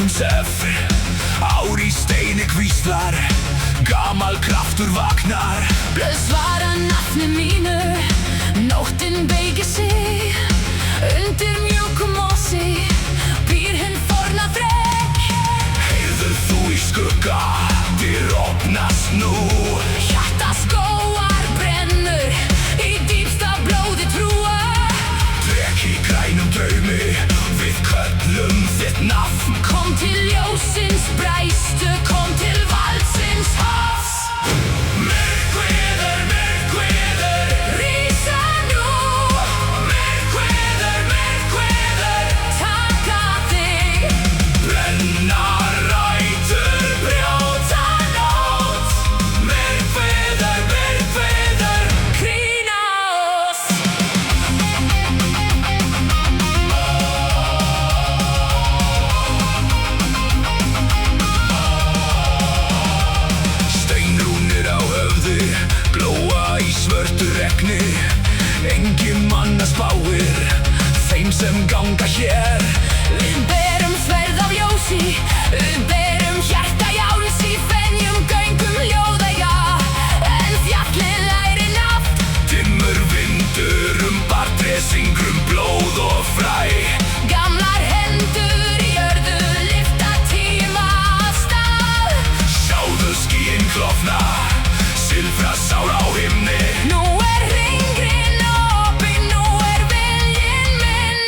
ljósum sef. Ár í steini hvíslar, gamal kraftur vaknar. Blöð svara nafni mínu, nóttin beygir sig. Undir mjúkum mosi býr hinn forna þrek. Heyrður þú í skugga, dyr opnast nú. Hjarta skógar brennur, í dýpsta blóði trúa. Drek í grænum draumi, við köllum þitt nafn. Kom til ljósins bræstu, kom til valdsins hafs. Myrkveður, myrkveður, Rísa nú, myrkveður, myrkveður. taka þig. Brenna rætur, brjóta nótt. Myrkveður, myrkveður. Krýna oss. Steinrúnir á höfði, glóa í svörtu regni. Engin manna spáir þeim sem ganga hér. Við berum sverð af ljósi, við berum hjarta jáls. Í fenjum göngum ljóða, já, en fjallið læri nátt. Dimmur vindur bartré, syngrum blóð og fræ. Gamlar hendur í jörðu lyfta tíma af stað. Sjáðu skýin klofna, silfra sár á himni. Nú hringrinn opinn, nú viljinn minn.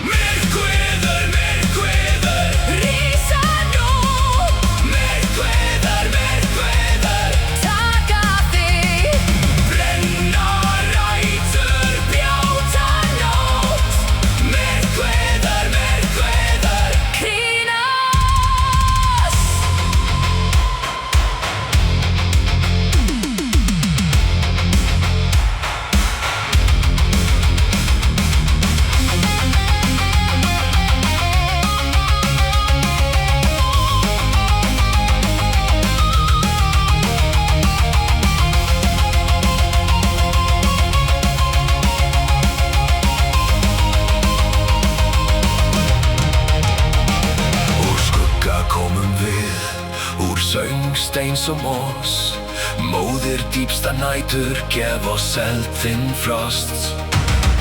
Myrkveður, myrkveður, Rísa nú, myrkveður, myrkveður. taka þig. Brenna rætur, brjóta nótt. Myrkveður, myrkveður. Krýna oss. Úr skugga komum við, úr söngsteins og mós. Móðir dýpsta nætur, gef oss eldinn frost.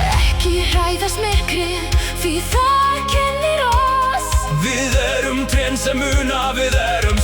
Ekki hræðast myrkrið, því það kennir oss. Við erum trén sem muna, við erum